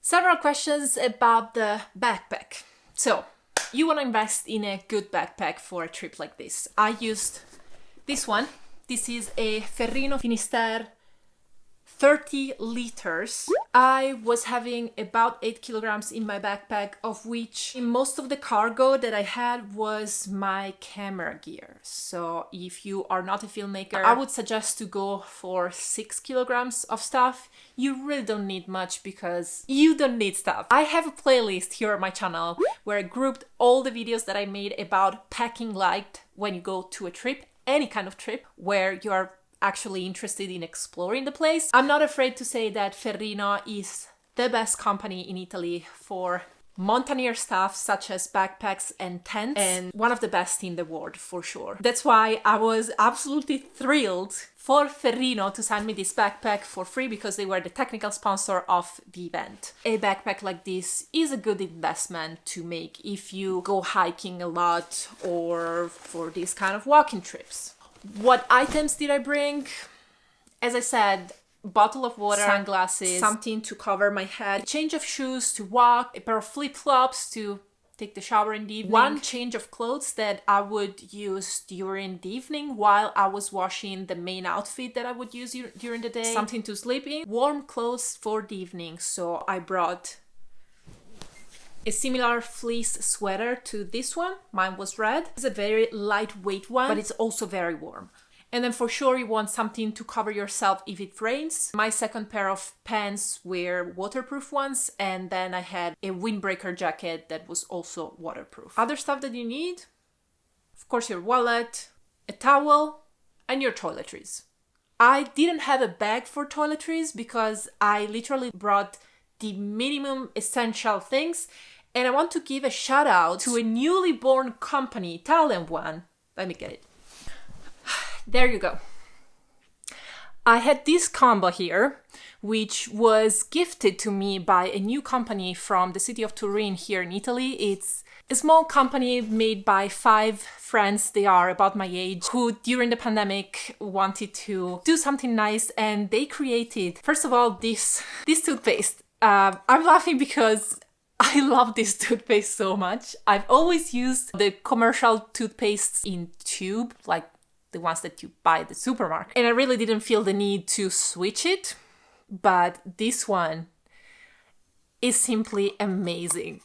Several questions about the backpack. So, you want to invest in a good backpack for a trip like this. I used this one. This is a Ferrino Finisterre 30 liters. I was having about 8 kilograms in my backpack, of which most of the cargo that I had was my camera gear. So if you are not a filmmaker, I would suggest to go for 6 kilograms of stuff. You really don't need much because you don't need stuff. I have a playlist here on my channel where I grouped all the videos that I made about packing light when you go to a trip, any kind of trip, where you're actually interested in exploring the place. I'm not afraid to say that Ferrino is the best company in Italy for mountaineer stuff such as backpacks and tents, and one of the best in the world for sure. That's why I was absolutely thrilled for Ferrino to send me this backpack for free because they were the technical sponsor of the event. A backpack like this is a good investment to make if you go hiking a lot or for these kind of walking trips. What items did I bring? As I said, bottle of water, sunglasses, something to cover my head, a change of shoes to walk, a pair of flip-flops to take the shower in the evening, one change of clothes that I would use during the evening while I was washing the main outfit that I would use during the day, something to sleep in, warm clothes for the evening. So I brought a similar fleece sweater to this one. Mine was red. It's a very lightweight one, but it's also very warm. And then for sure you want something to cover yourself if it rains. My second pair of pants were waterproof ones, and then I had a windbreaker jacket that was also waterproof. Other stuff that you need, of course, your wallet, a towel, and your toiletries. I didn't have a bag for toiletries because I literally brought the minimum essential things. And I want to give a shout out to a newly born company, Italian one. Let me get it. There you go. I had this combo here, which was gifted to me by a new company from the city of Turin here in Italy. It's a small company made by 5 friends, they are about my age, who during the pandemic wanted to do something nice, and they created, first of all, this toothpaste. I'm laughing because I love this toothpaste so much. I've always used the commercial toothpastes in tube, like the ones that you buy at the supermarket. And I really didn't feel the need to switch it, but this one is simply amazing.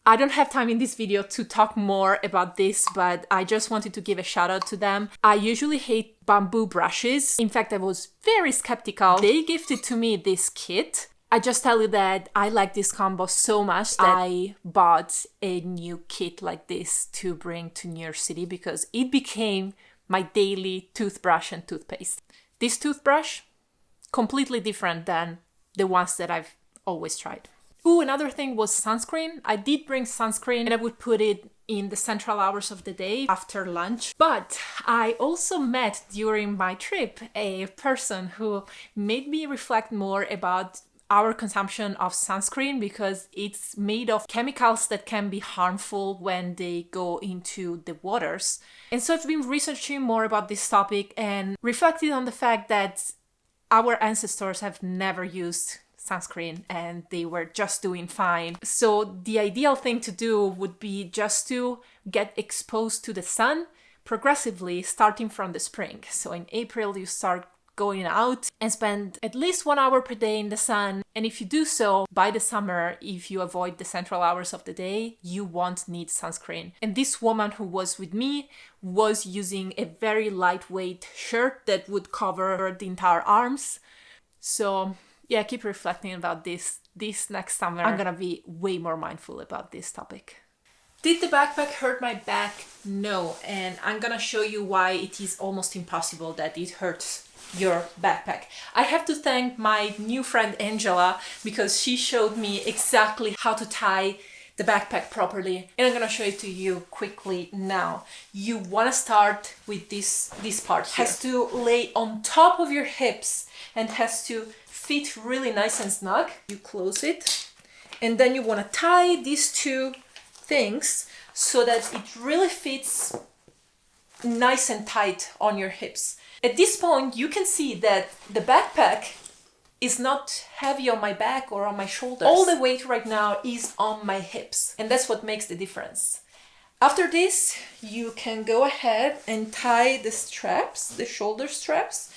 I don't have time in this video to talk more about this, but I just wanted to give a shout out to them. I usually hate bamboo brushes. In fact, I was very skeptical. They gifted to me this kit. I just tell you that I like this combo so much that I bought a new kit like this to bring to New York City because it became my daily toothbrush and toothpaste. This toothbrush, completely different than the ones that I've always tried. Ooh, another thing was sunscreen. I did bring sunscreen and I would put it in the central hours of the day after lunch. But I also met during my trip a person who made me reflect more about our consumption of sunscreen because it's made of chemicals that can be harmful when they go into the waters. And so I've been researching more about this topic and reflected on the fact that our ancestors have never used sunscreen and they were just doing fine. So the ideal thing to do would be just to get exposed to the sun progressively starting from the spring. So in April you start going out and spend at least 1 hour per day in the sun. And if you do so, by the summer, if you avoid the central hours of the day, you won't need sunscreen. And this woman who was with me was using a very lightweight shirt that would cover the entire arms. So yeah, keep reflecting about this. This next summer, I'm gonna be way more mindful about this topic. Did the backpack hurt my back? No. And I'm gonna show you why it is almost impossible that it hurts your backpack. I have to thank my new friend Angela because she showed me exactly how to tie the backpack properly, and I'm gonna show it to you quickly now. You wanna start with this part here. It has to lay on top of your hips and has to fit really nice and snug. You close it and then you wanna tie these two things so that it really fits nice and tight on your hips. At this point, you can see that the backpack is not heavy on my back or on my shoulders. All the weight right now is on my hips, and that's what makes the difference. After this, you can go ahead and tie the straps, the shoulder straps,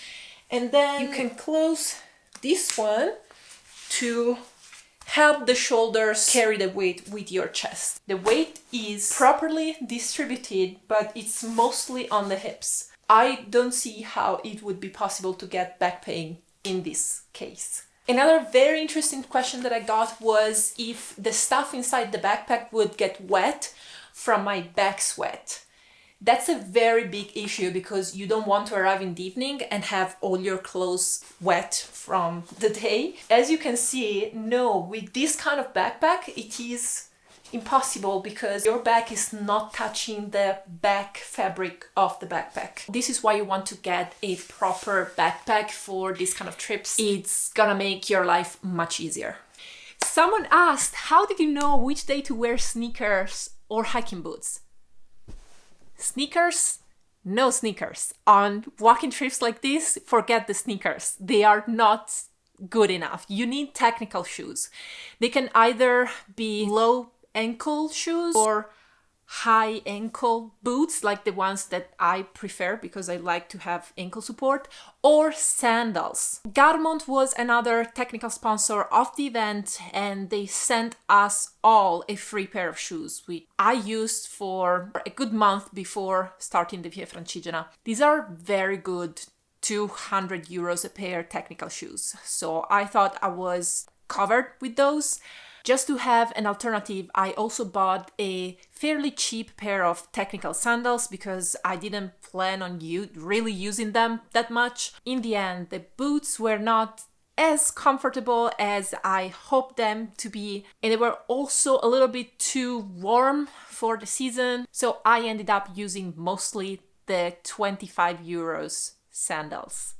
and then you can close this one to help the shoulders carry the weight with your chest. The weight is properly distributed, but it's mostly on the hips. I don't see how it would be possible to get back pain in this case. Another very interesting question that I got was if the stuff inside the backpack would get wet from my back sweat. That's a very big issue because you don't want to arrive in the evening and have all your clothes wet from the day. As you can see, no, with this kind of backpack, it is impossible because your back is not touching the back fabric of the backpack. This is why you want to get a proper backpack for this kind of trips. It's gonna make your life much easier. Someone asked, how did you know which day to wear sneakers or hiking boots? Sneakers? No sneakers. On walking trips like this, forget the sneakers. They are not good enough. You need technical shoes. They can either be low ankle shoes or high ankle boots, like the ones that I prefer because I like to have ankle support, or sandals. Garmont was another technical sponsor of the event, and they sent us all a free pair of shoes, which I used for a good month before starting the Via Francigena. These are very good, 200 euros a pair technical shoes. So I thought I was covered with those. Just to have an alternative, I also bought a fairly cheap pair of technical sandals because I didn't plan on really using them that much. In the end, the boots were not as comfortable as I hoped them to be, and they were also a little bit too warm for the season, so I ended up using mostly the 25 euros sandals.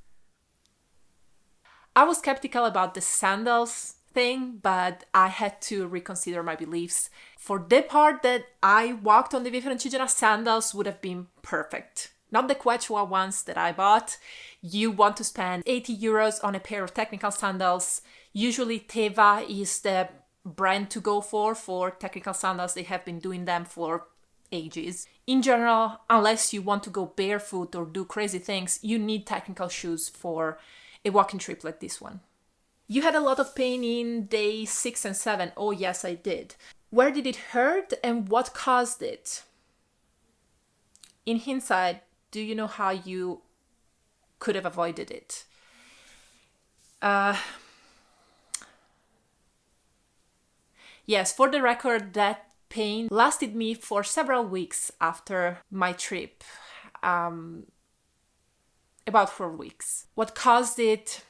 I was skeptical about the sandals thing, but I had to reconsider my beliefs. For the part that I walked on the Via Francigena, sandals would have been perfect. Not the Quechua ones that I bought. You want to spend 80 euros on a pair of technical sandals. Usually Teva is the brand to go for technical sandals. They have been doing them for ages. In general, unless you want to go barefoot or do crazy things, you need technical shoes for a walking trip like this one. You had a lot of pain in day 6 and 7. Oh yes, I did. Where did it hurt and what caused it? In hindsight, do you know how you could have avoided it? Yes, for the record, that pain lasted me for several weeks after my trip. About 4 weeks. What caused it?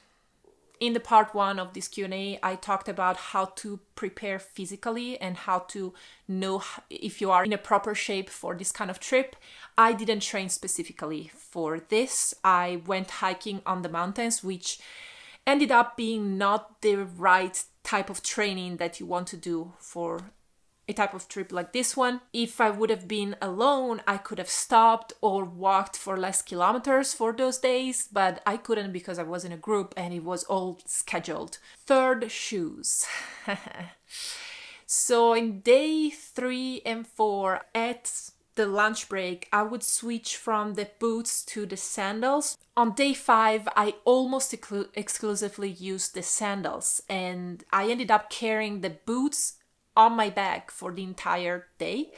In the part 1 of this Q&A, I talked about how to prepare physically and how to know if you are in a proper shape for this kind of trip. I didn't train specifically for this. I went hiking on the mountains, which ended up being not the right type of training that you want to do for a type of trip like this one. If I would have been alone, I could have stopped or walked for less kilometers for those days, but I couldn't because I was in a group and it was all scheduled. Third, shoes. So in day 3 and 4 at the lunch break, I would switch from the boots to the sandals. On day 5, I almost exclusively used the sandals, and I ended up carrying the boots on my back for the entire day.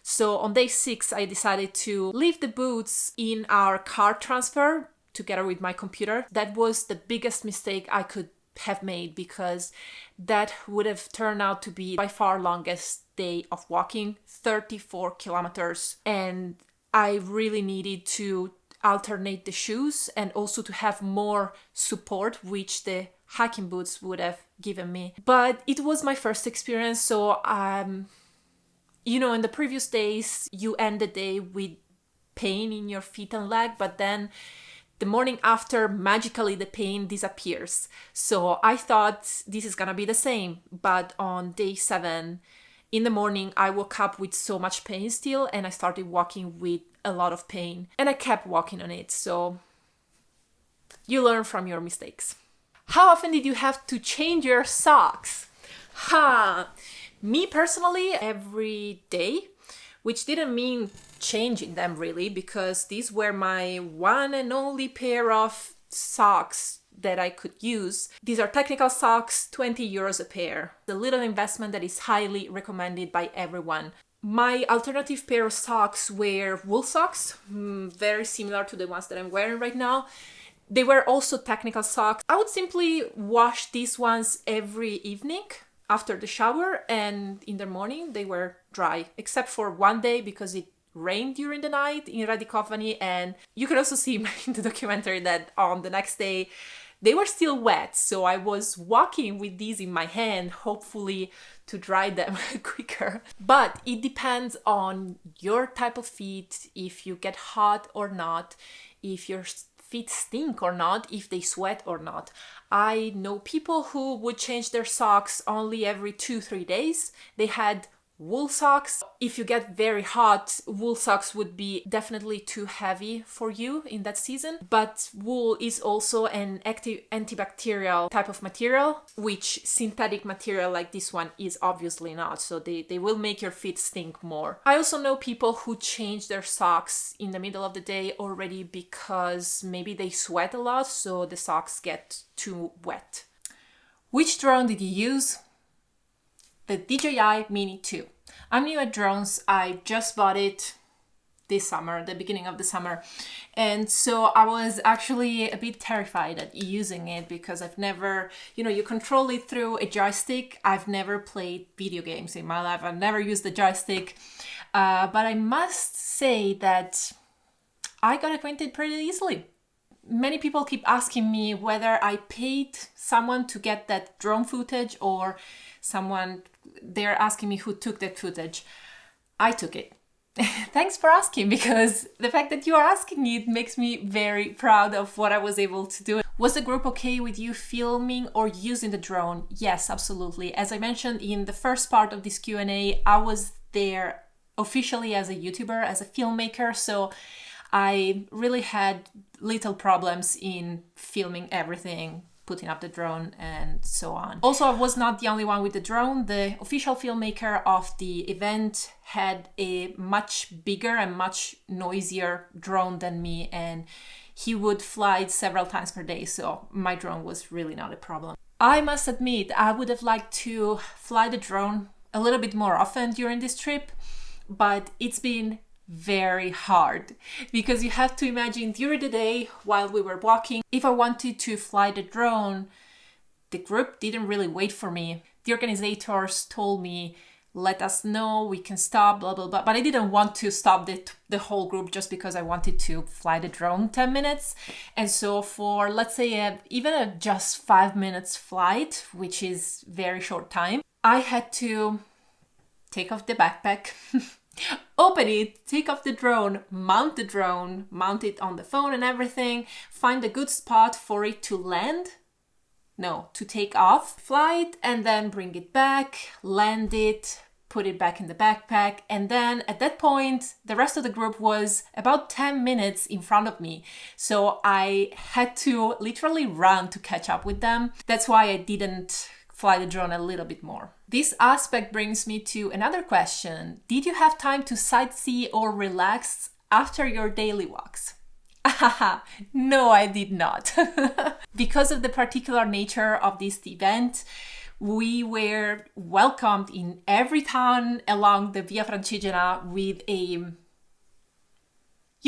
So on day 6, I decided to leave the boots in our car transfer together with my computer. That was the biggest mistake I could have made because that would have turned out to be by far longest day of walking, 34 kilometers. And I really needed to alternate the shoes and also to have more support, which the hiking boots would have given me. But it was my first experience, so in the previous days you end the day with pain in your feet and leg, but then the morning after magically the pain disappears. So I thought this is gonna be the same, but on day 7 in the morning I woke up with so much pain still, and I started walking with a lot of pain, and I kept walking on it. So you learn from your mistakes. How often did you have to change your socks? Me personally, every day, which didn't mean changing them really, because these were my one and only pair of socks that I could use. These are technical socks, 20 euros a pair. A little investment that is highly recommended by everyone. My alternative pair of socks were wool socks, very similar to the ones that I'm wearing right now. They were also technical socks. I would simply wash these ones every evening after the shower, and in the morning they were dry, except for one day because it rained during the night in Radicovani, and you can also see in the documentary that on the next day they were still wet, so I was walking with these in my hand, hopefully to dry them quicker. But it depends on your type of feet, if you get hot or not, if your feet stink or not, if they sweat or not. I know people who would change their socks only every 2-3 days. They had wool socks. If you get very hot, wool socks would be definitely too heavy for you in that season. But wool is also an antibacterial type of material, which synthetic material like this one is obviously not. So they will make your feet stink more. I also know people who change their socks in the middle of the day already because maybe they sweat a lot, so the socks get too wet. Which drone did you use? The DJI Mini 2. I'm new at drones. I just bought it this summer, the beginning of the summer. And so I was actually a bit terrified at using it because I've never, you control it through a joystick. I've never played video games in my life. I've never used the joystick. But I must say that I got acquainted pretty easily. Many people keep asking me whether I paid someone to get that drone footage or they're asking me who took that footage. I took it. Thanks for asking, because the fact that you are asking it makes me very proud of what I was able to do. Was the group okay with you filming or using the drone? Yes, absolutely. As I mentioned in the first part of this Q&A, I was there officially as a YouTuber, as a filmmaker, so I really had little problems in filming everything, putting up the drone and so on. Also, I was not the only one with the drone. The official filmmaker of the event had a much bigger and much noisier drone than me, and he would fly it several times per day, so my drone was really not a problem. I must admit, I would have liked to fly the drone a little bit more often during this trip, but it's been very hard because you have to imagine during the day while we were walking, if I wanted to fly the drone, the group didn't really wait for me. The organizers told me, let us know, we can stop, blah, blah, blah. But I didn't want to stop the whole group just because I wanted to fly the drone 10 minutes. And so for, let's say, even a just 5 minutes flight, which is very short time, I had to take off the backpack, open it, take off the drone, mount it on the phone and everything, find a good spot for it to land. No, to take off, fly it, and then bring it back, land it, put it back in the backpack. And then at that point, the rest of the group was about 10 minutes in front of me. So I had to literally run to catch up with them. That's why I didn't fly the drone a little bit more. This aspect brings me to another question. Did you have time to sightsee or relax after your daily walks? No, I did not. Because of the particular nature of this event, we were welcomed in every town along the Via Francigena with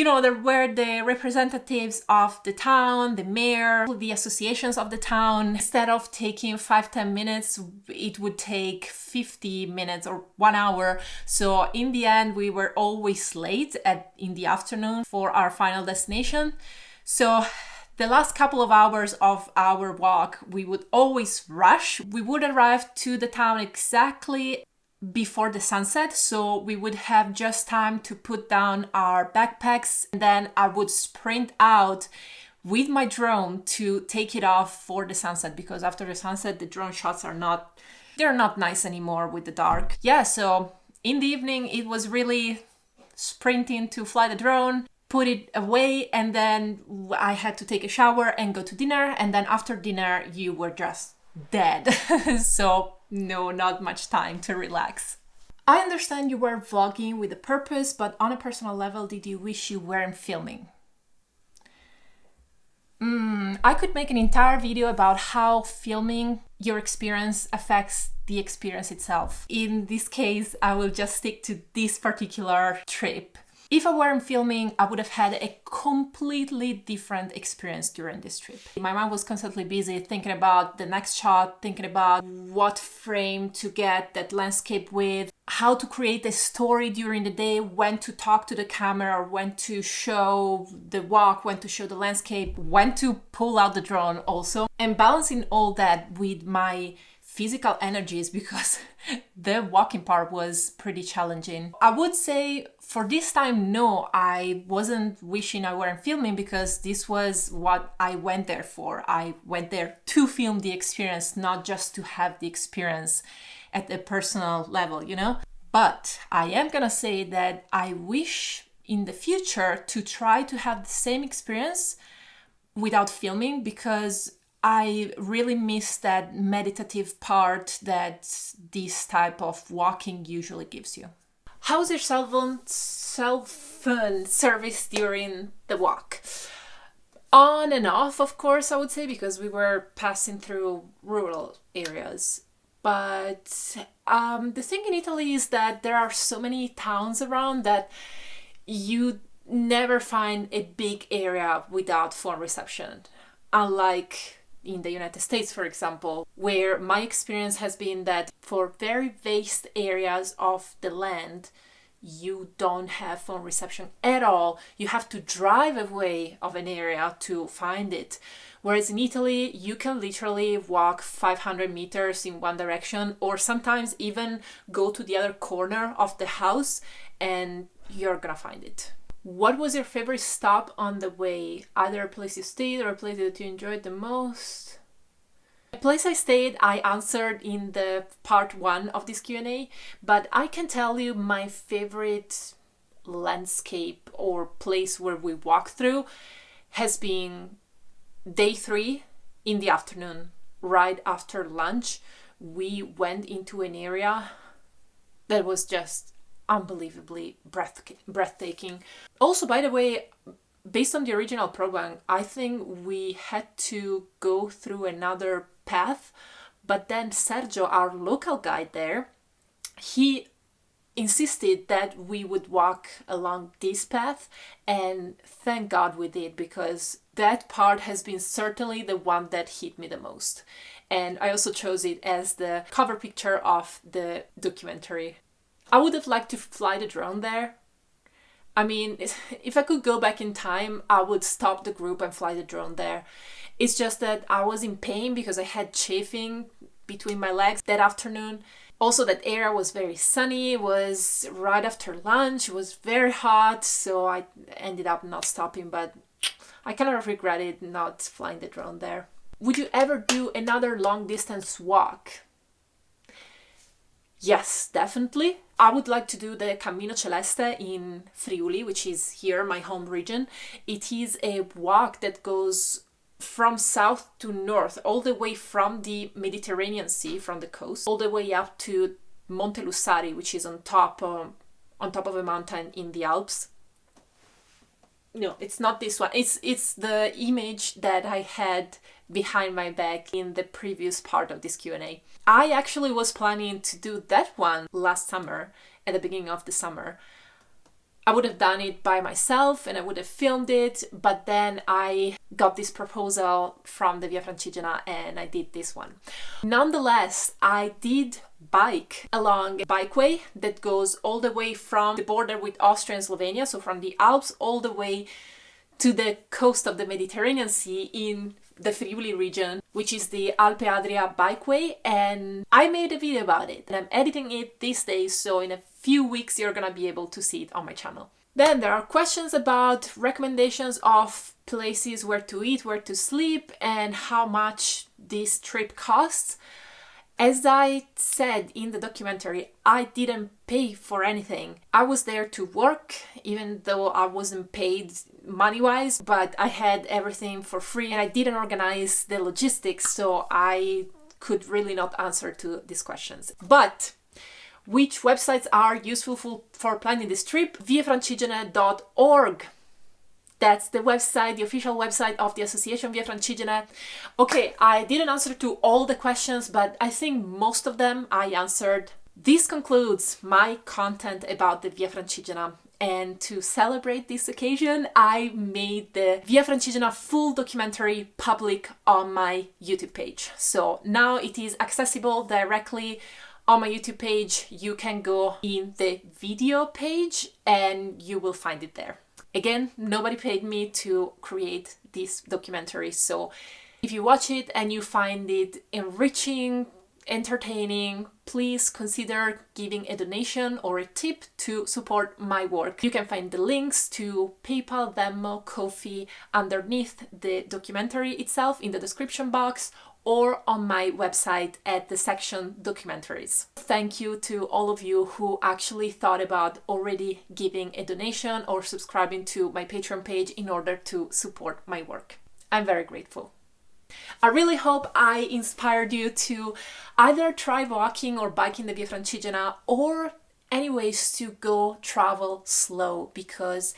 there were the representatives of the town, the mayor, the associations of the town. Instead of taking 5-10 minutes, it would take 50 minutes or 1 hour. So in the end, we were always late in the afternoon for our final destination. So the last couple of hours of our walk, we would always rush. We would arrive to the town exactly before the sunset, so we would have just time to put down our backpacks, and then I would sprint out with my drone to take it off for the sunset, because after the sunset the drone shots are not nice anymore with the dark. So in the evening it was really sprinting to fly the drone, put it away, and then I had to take a shower and go to dinner, and then after dinner you were just dead. So no, not much time to relax. I understand you were vlogging with a purpose, but on a personal level, did you wish you weren't filming? I could make an entire video about how filming your experience affects the experience itself. In this case, I will just stick to this particular trip. If I weren't filming, I would have had a completely different experience during this trip. My mind was constantly busy thinking about the next shot, thinking about what frame to get that landscape with, how to create a story during the day, when to talk to the camera, when to show the walk, when to show the landscape, when to pull out the drone also, and balancing all that with my physical energies, because the walking part was pretty challenging. I would say for this time, no, I wasn't wishing I weren't filming, because this was what I went there for. I went there to film the experience, not just to have the experience at a personal level, you know? But I am gonna say that I wish in the future to try to have the same experience without filming, because I really miss that meditative part that this type of walking usually gives you. How's your cell phone service during the walk? On and off, of course, I would say, because we were passing through rural areas. But the thing in Italy is that there are so many towns around that you never find a big area without phone reception. Unlike in the United States, for example, where my experience has been that for very vast areas of the land, you don't have phone reception at all. You have to drive away of an area to find it. Whereas in Italy, you can literally walk 500 meters in one direction, or sometimes even go to the other corner of the house and you're gonna find it. What was your favorite stop on the way? Either a place you stayed or a place that you enjoyed the most? The place I stayed, I answered in the part 1 of this Q&A, but I can tell you my favorite landscape or place where we walked through has been day 3 in the afternoon. Right after lunch, we went into an area that was just unbelievably breathtaking. Also, by the way, based on the original program, I think we had to go through another path, but then Sergio, our local guide there, he insisted that we would walk along this path, and thank God we did, because that part has been certainly the one that hit me the most. And I also chose it as the cover picture of the documentary. I would have liked to fly the drone there. I mean, if I could go back in time, I would stop the group and fly the drone there. It's just that I was in pain because I had chafing between my legs that afternoon. Also, that area was very sunny. It was right after lunch. It was very hot, so I ended up not stopping, but I kind of regretted not flying the drone there. Would you ever do another long distance walk? Yes, definitely. I would like to do the Cammino Celeste in Friuli, which is here, my home region. It is a walk that goes from south to north, all the way from the Mediterranean Sea, from the coast, all the way up to Monte Lussari, which is on top of a mountain in the Alps. No, it's not this one. It's the image that I had behind my back in the previous part of this Q&A. I actually was planning to do that one last summer, at the beginning of the summer. I would have done it by myself and I would have filmed it, but then I got this proposal from the Via Francigena and I did this one. Nonetheless, I did bike along a bikeway that goes all the way from the border with Austria and Slovenia, so from the Alps all the way to the coast of the Mediterranean Sea in the Friuli region, which is the Alpe Adria bikeway, and I made a video about it and I'm editing it these days, so in a few weeks you're gonna be able to see it on my channel. Then there are questions about recommendations of places where to eat, where to sleep, and how much this trip costs. As I said in the documentary, I didn't pay for anything. I was there to work, even though I wasn't paid money-wise, but I had everything for free and I didn't organize the logistics, so I could really not answer to these questions. But which websites are useful for planning this trip? viafrancigena.org. That's the website, the official website of the Association Via Francigena. Okay, I didn't answer to all the questions, but I think most of them I answered. This concludes my content about the Via Francigena. And to celebrate this occasion, I made the Via Francigena full documentary public on my YouTube page. So now it is accessible directly on my YouTube page. You can go in the video page and you will find it there. Again, nobody paid me to create this documentary, so if you watch it and you find it enriching, entertaining, please consider giving a donation or a tip to support my work. You can find the links to PayPal, Venmo, Ko-fi underneath the documentary itself in the description box, or on my website at the section documentaries. Thank you to all of you who actually thought about already giving a donation or subscribing to my Patreon page in order to support my work. I'm very grateful. I really hope I inspired you to either try walking or biking the Via Francigena, or anyways to go travel slow, because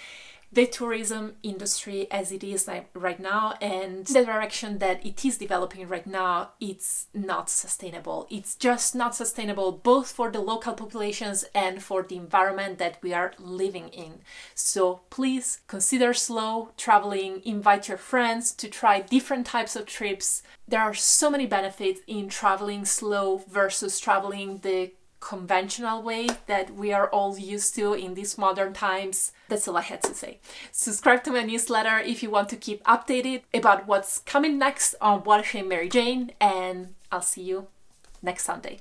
the tourism industry as it is right now and the direction that it is developing right now, it's not sustainable. It's just not sustainable, both for the local populations and for the environment that we are living in. So please consider slow traveling, invite your friends to try different types of trips. There are so many benefits in traveling slow versus traveling the conventional way that we are all used to in these modern times. That's all I had to say. Subscribe to my newsletter if you want to keep updated about what's coming next on Watershame Mary Jane, and I'll see you next Sunday.